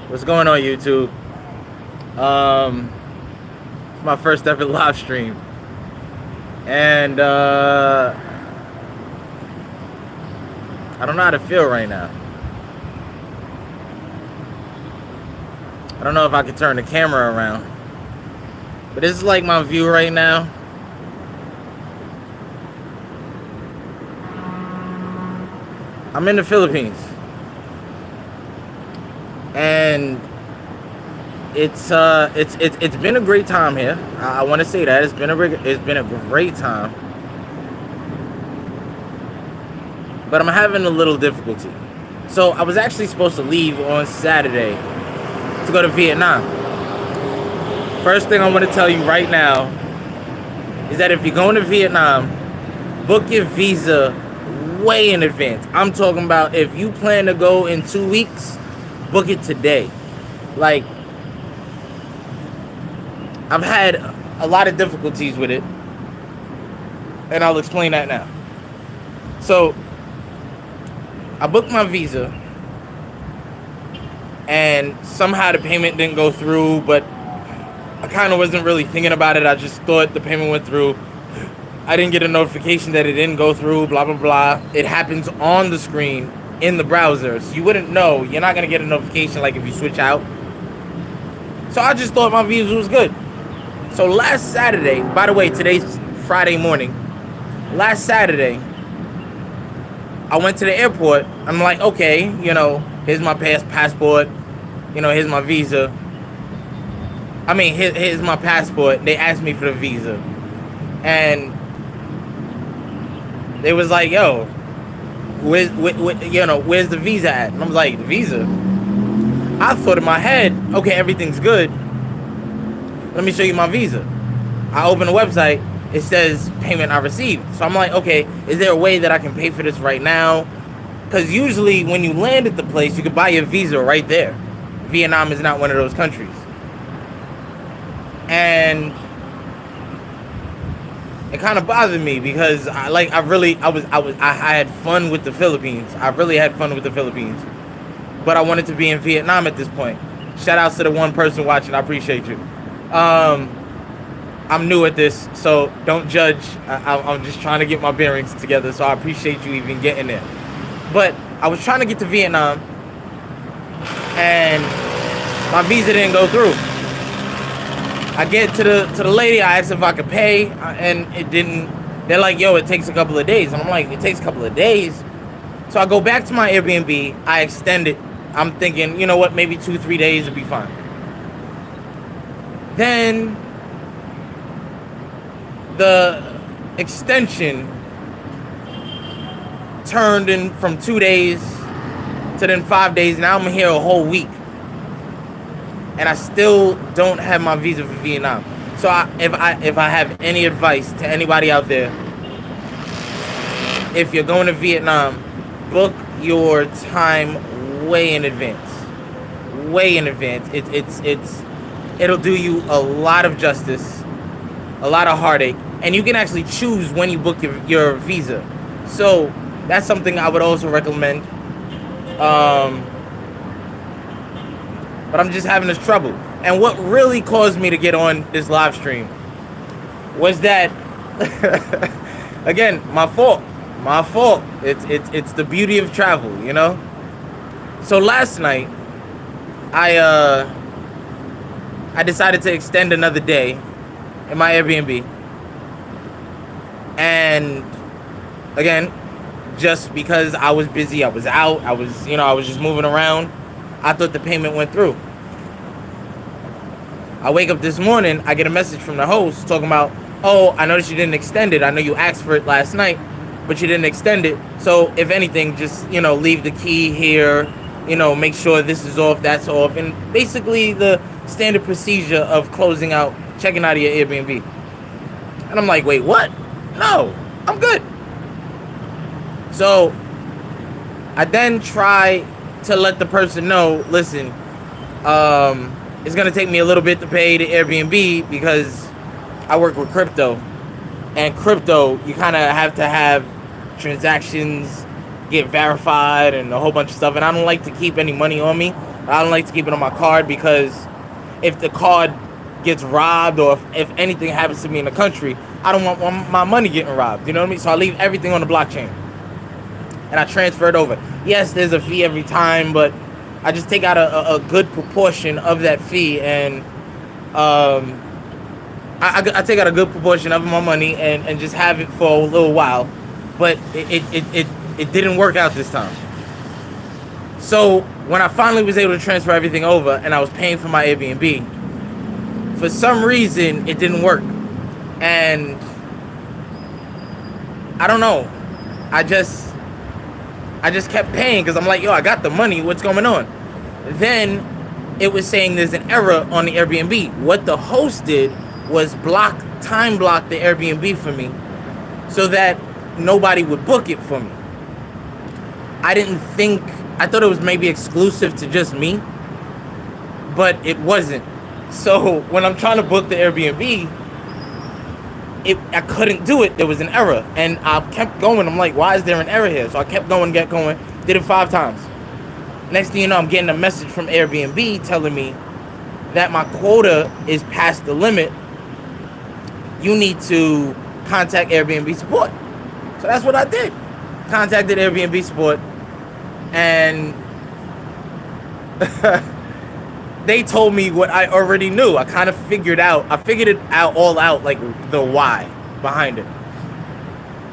What's going on, YouTube? My first ever live stream, and I don't know how to feel right now. I don't know if I could turn the camera around, but this is like my view right now. I'm in the Philippines, and it's been a great time here. I want to say that it's been a great time, but I'm having a little difficulty. So I was actually supposed to leave on Saturday to go to Vietnam. First thing I want to tell you right now is that if you're going to Vietnam, book your visa way in advance. I'm talking about if you plan to go in 2 weeks, book it today. Like, I've had a lot of difficulties with it, and I'll explain that now. So, I booked my visa, and somehow the payment didn't go through, but I kind of wasn't really thinking about it. I just thought the payment went through. I didn't get a notification that it didn't go through, blah, blah, blah. It happens on the screen in the browser, so you wouldn't know. You're not going to get a notification like if you switch out. So I just thought my visa was good. So last Saturday, by the way, today's Friday morning. Last Saturday, I went to the airport. I'm like, okay, here's my passport. Here's my visa. Here's my passport. They asked me for the visa. And they was like, yo, where's the visa at? And I was like, the visa? I thought in my head, okay, everything's good. Let me show you my visa. I open the website. It says payment I received. So I'm like, okay, is there a way that I can pay for this right now? Because usually when you land at the place, you could buy your visa right there. Vietnam is not one of those countries. And it kind of bothered me because I had fun with the Philippines. I really had fun with the Philippines. But I wanted to be in Vietnam at this point. Shout outs to the one person watching. I appreciate you. I'm new at this, so don't judge. I'm just trying to get my bearings together, so I appreciate you even getting there. But I was trying to get to Vietnam, and my visa didn't go through. I get to the lady, I asked if I could pay, and it didn't. They're like, yo, it takes a couple of days. And I'm like, it takes a couple of days? So I go back to my Airbnb, I extend it. I'm thinking, you know what, maybe 2-3 days would be fine. Then the extension turned in from 2 days to then 5 days. Now I'm here a whole week, and I still don't have my visa for Vietnam. So if I have any advice to anybody out there, if you're going to Vietnam, book your time way in advance. Way in advance. It'll do you a lot of justice, a lot of heartache, and you can actually choose when you book your visa. So that's something I would also recommend. But I'm just having this trouble. And what really caused me to get on this live stream was that, again, my fault. It's the beauty of travel, So last night, I decided to extend another day in my Airbnb. And again, just because I was busy, I was out, I was just moving around, I thought the payment went through. I wake up this morning, I get a message from the host talking about, oh, I noticed you didn't extend it. I know you asked for it last night, but you didn't extend it. So if anything, just, leave the key here, make sure this is off, that's off. And basically the standard procedure of checking out of your Airbnb. And I'm like, wait, what? No, I'm good. So I then try to let the person know, listen, it's going to take me a little bit to pay the Airbnb because I work with crypto. And crypto, you kind of have to have transactions get verified and a whole bunch of stuff. And I don't like to keep any money on me. I don't like to keep it on my card because if the card gets robbed or if anything happens to me in the country, I don't want my money getting robbed. You know what I mean? So I leave everything on the blockchain and I transfer it over. Yes, there's a fee every time, but I just take out a good proportion of that fee, and I take out a good proportion of my money and just have it for a little while. But it didn't work out this time. So when I finally was able to transfer everything over and I was paying for my Airbnb, for some reason it didn't work. And I don't know. I just kept paying because I'm like, yo, I got the money. What's going on? Then it was saying there's an error on the Airbnb. What the host did was time block the Airbnb for me so that nobody would book it for me. I thought it was maybe exclusive to just me, but it wasn't. So when I'm trying to book the Airbnb, I couldn't do it. There was an error, and I kept going. I'm like, why is there an error here? So I kept going, did it 5 times. Next thing you know, I'm getting a message from Airbnb telling me that my quota is past the limit. You need to contact Airbnb support. So that's what I did. Contacted Airbnb support, and they told me what I already knew. I kind of figured it out, like the why behind it.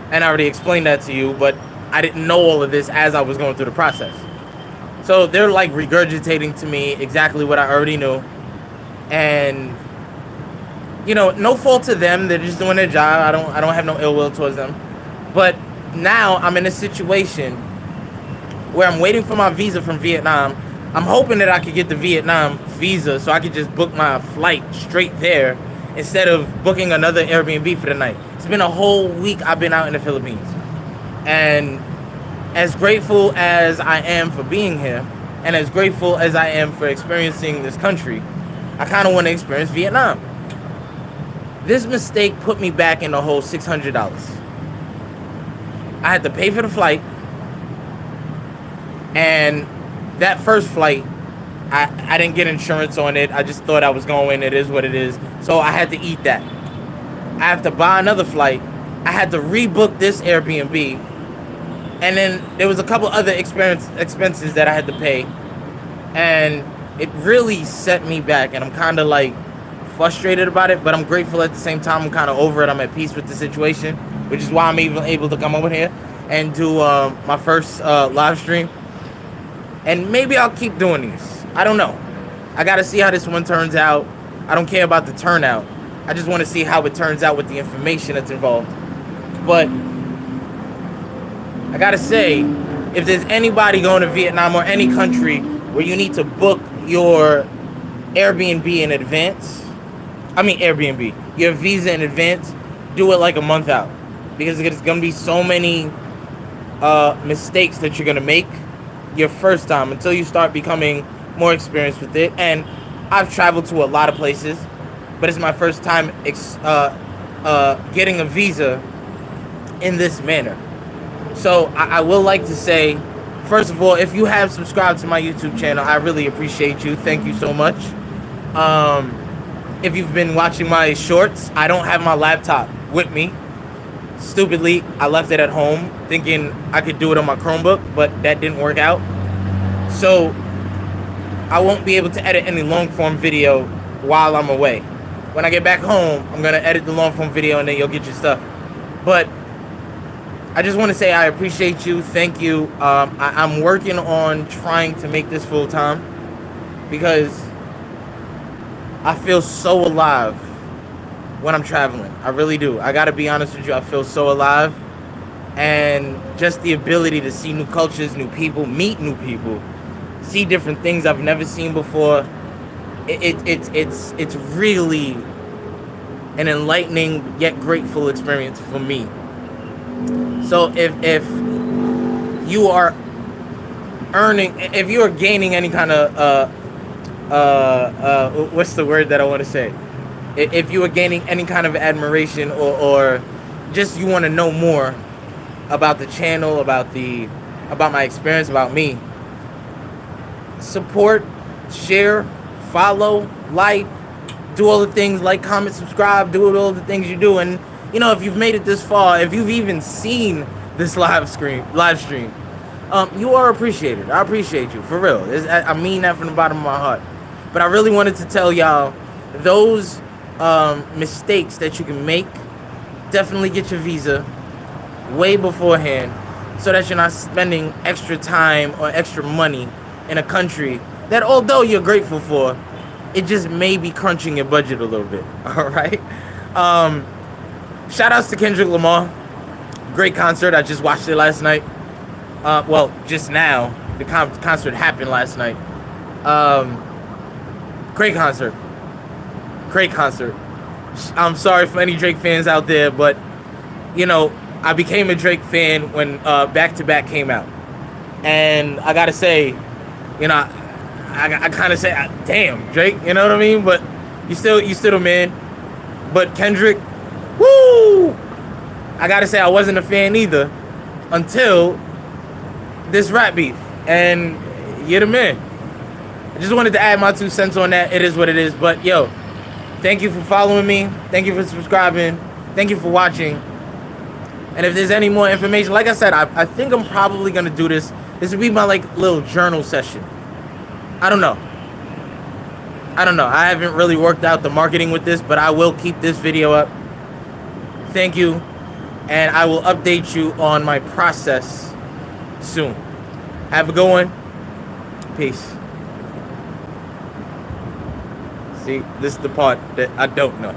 And I already explained that to you, but I didn't know all of this as I was going through the process. So they're like regurgitating to me exactly what I already knew. And you know, no fault to them. They're just doing their job. I don't have no ill will towards them. But now I'm in a situation where I'm waiting for my visa from Vietnam. I'm hoping that I could get the Vietnam visa so I could just book my flight straight there instead of booking another Airbnb for the night. It's been a whole week I've been out in the Philippines. And as grateful as I am for being here, and as grateful as I am for experiencing this country, I kind of want to experience Vietnam. This mistake put me back in the whole $600. I had to pay for the flight, and that first flight, I didn't get insurance on it. I just thought I was going. It is what it is. So I had to eat that. I have to buy another flight. I had to rebook this Airbnb. And then there was a couple other expenses that I had to pay. And it really set me back. And I'm kind of like frustrated about it. But I'm grateful at the same time. I'm kind of over it. I'm at peace with the situation. Which is why I'm even able to come over here and do my first live stream. And maybe I'll keep doing these. I don't know. I got to see how this one turns out. I don't care about the turnout. I just want to see how it turns out with the information that's involved. But I got to say, if there's anybody going to Vietnam or any country where you need to book your Airbnb in advance, your visa in advance, do it like a month out. Because there's going to be so many mistakes that you're going to make your first time until you start becoming more experienced with it. And I've traveled to a lot of places, but it's my first time getting a visa in this manner. So I will like to say, first of all, if you have subscribed to my YouTube channel, I really appreciate you. Thank you so much. If you've been watching my shorts, I don't have my laptop with me. Stupidly, I left it at home thinking I could do it on my Chromebook, but that didn't work out. So I won't be able to edit any long form video while I'm away. When I get back home, I'm going to edit the long form video and then you'll get your stuff. But I just want to say I appreciate you. Thank you. I'm working on trying to make this full time because I feel so alive when I'm traveling. I really do. I gotta be honest with you. I feel so alive, and just the ability to see new cultures, new people, meet new people, see different things I've never seen before. It's really an enlightening yet grateful experience for me. So if you are if you are gaining any kind of what's the word that I want to say? If you are gaining any kind of admiration or just you want to know more about the channel, about my experience, about me, support share, follow, like, do all the things, like, comment, subscribe, do all the things you do. And you know, if you've made it this far, if you've even seen this live stream, you are appreciated. I appreciate you, for real. I mean that from the bottom of my heart. But I really wanted to tell y'all, those mistakes that you can make, definitely get your visa way beforehand, so that you're not spending extra time or extra money in a country that, although you're grateful for, it just may be crunching your budget a little bit. All right. Shout outs to Kendrick Lamar. Great concert. I just watched it last night. Well, just now. The concert happened last night. Great concert. Great concert. I'm sorry for any Drake fans out there, but you know, I became a Drake fan when Back to Back came out, and I gotta say, you know, I kind of say, damn, Drake, you know what I mean? But you still the man. But Kendrick, woo! I gotta say, I wasn't a fan either until this rap beef, and you're the man. I just wanted to add my 2 cents on that. It is what it is. But yo, thank you for following me. Thank you for subscribing. Thank you for watching. And if there's any more information, like I said, I think I'm probably gonna do this. This would be my like little journal session. I don't know. I haven't really worked out the marketing with this, but I will keep this video up. Thank you. And I will update you on my process soon. Have a good one. Peace. See, this is the part that I don't know.